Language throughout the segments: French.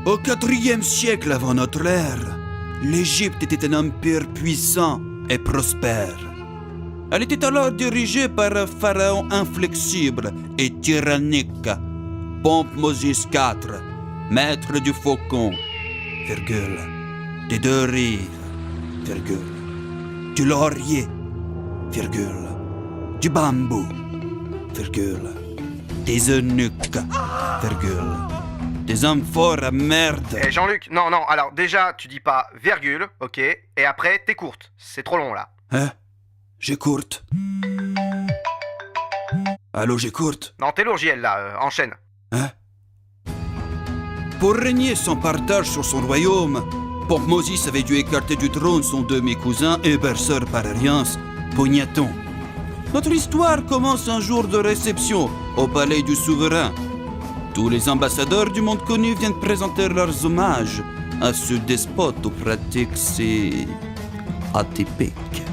Au IVe siècle avant notre ère, l'Égypte était un empire puissant et prospère. Elle était alors dirigée par un pharaon inflexible et tyrannique, Pompmosis IV, maître du faucon, virgule, des deux rives, virgule, du laurier, virgule, du bambou, virgule, des eunuques, virgule, des amphores à merde. Eh Jean-Luc, non, alors déjà, tu dis pas virgule, ok, et après, t'es courte, c'est trop long là. Hein? J'écoute. Allô, j'écoute. Non, t'es lourd, JL là, enchaîne. Hein? Pour régner sans partage sur son royaume, Pompmosis avait dû écarter du trône son demi-cousin et berceur par alliance, Pognaton. Notre histoire commence un jour de réception au palais du souverain. Tous les ambassadeurs du monde connu viennent présenter leurs hommages à ce despote aux pratiques si atypiques.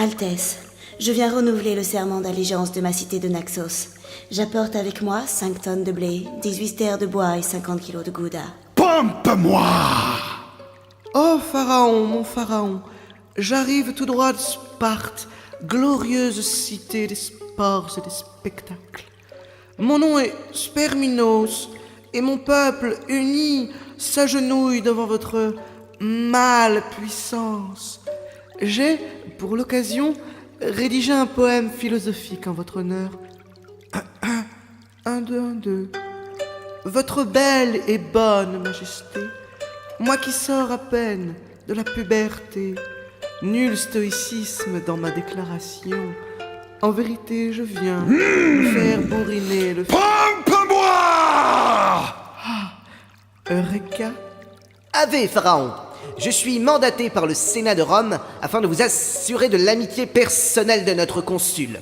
Altesse, je viens renouveler le serment d'allégeance de ma cité de Naxos. J'apporte avec moi 5 tonnes de blé, 18 terres de bois et 50 kilos de gouda. Pompe-moi! Oh, Pharaon, mon Pharaon, j'arrive tout droit de Sparte, glorieuse cité des sports et des spectacles. Mon nom est Sperminos, et mon peuple uni s'agenouille devant votre mâle puissance. J'ai, pour l'occasion, rédigé un poème philosophique en votre honneur. 1, 2, 1, 2. Votre belle et bonne majesté, moi qui sors à peine de la puberté, nul stoïcisme dans ma déclaration. En vérité, je viens me faire bourriner le... Pompe-moi! Eureka! Ave, Pharaon! Je suis mandaté par le Sénat de Rome afin de vous assurer de l'amitié personnelle de notre consul.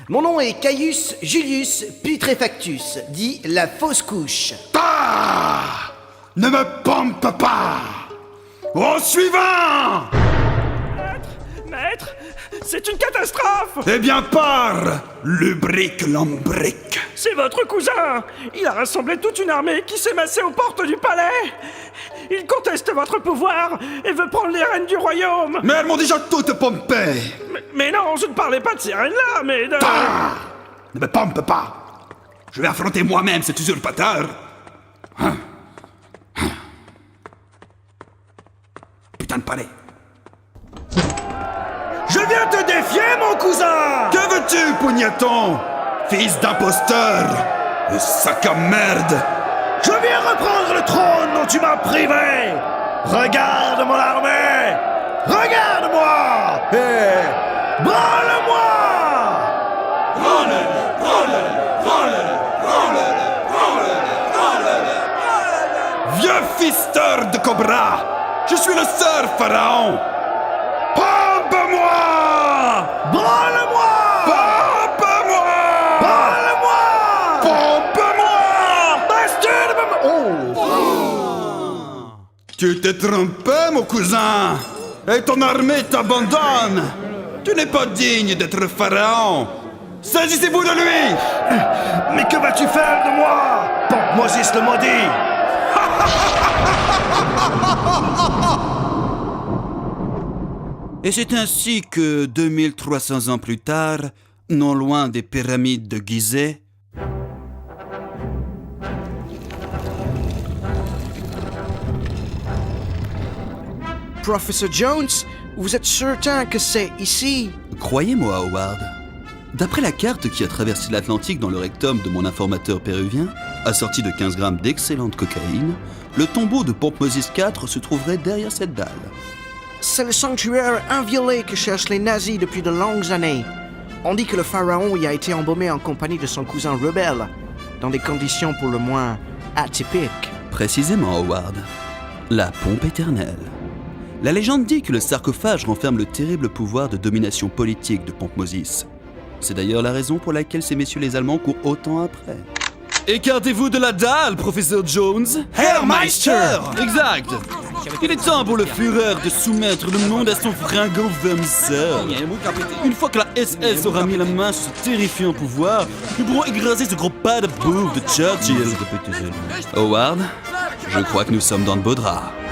Mon nom est Caius Julius Putrefactus, dit la fausse couche. Ah! Ne me pompe pas! Au suivant! Maître, c'est une catastrophe! Eh bien, pars, lubrique lambrique! C'est votre cousin! Il a rassemblé toute une armée qui s'est massée aux portes du palais! Il conteste votre pouvoir et veut prendre les rênes du royaume! Mais elles m'ont déjà toutes pompé! Mais non, je ne parlais pas de ces rênes-là, mais de... Ah! Ne me pompe pas! Je vais affronter moi-même cet usurpateur! Hein? Hein? Putain de palais! Je viens te défier, mon cousin! Que veux-tu, Pognaton? Fils d'imposteur! Le sac à merde! Je viens reprendre le trône dont tu m'as privé! Regarde mon armée! Regarde-moi! Et... branle-moi! Vieux fisteur de cobra! Je suis le sœur pharaon! Pompe-moi! Branle-moi! Pompe-moi! Branle-moi! Pompe-moi! Bastard! Tu t'es trompé, mon cousin! Et ton armée t'abandonne! Tu n'es pas digne d'être pharaon! Saisissez-vous de lui! Mais que vas-tu faire de moi? Pompmosis le maudit! Et c'est ainsi que 2300 ans plus tard, non loin des pyramides de Gizeh, Professor Jones, vous êtes certain que c'est ici? croyez-moi, Howard, d'après la carte qui a traversé l'Atlantique dans le rectum de mon informateur péruvien, assorti de 15 grammes d'excellente cocaïne, le tombeau de Pompmosis IV se trouverait derrière cette dalle. C'est le sanctuaire inviolé que cherchent les nazis depuis de longues années. On dit que le pharaon y a été embaumé en compagnie de son cousin rebelle, dans des conditions pour le moins atypiques. Précisément, Howard. La pompe éternelle. La légende dit que le sarcophage renferme le terrible pouvoir de domination politique de Pompmosis. C'est d'ailleurs la raison pour laquelle ces messieurs les Allemands courent autant après. Écartez-vous de la dalle, professeur Jones. Herr Meister! Exact. Il est temps pour le Führer de soumettre le monde à son fringant vermicelle. Une fois que la SS aura mis la main sur ce terrifiant pouvoir, nous pourrons écraser ce gros pas de bouffe de Churchill. Howard, je crois que nous sommes dans de beaux draps.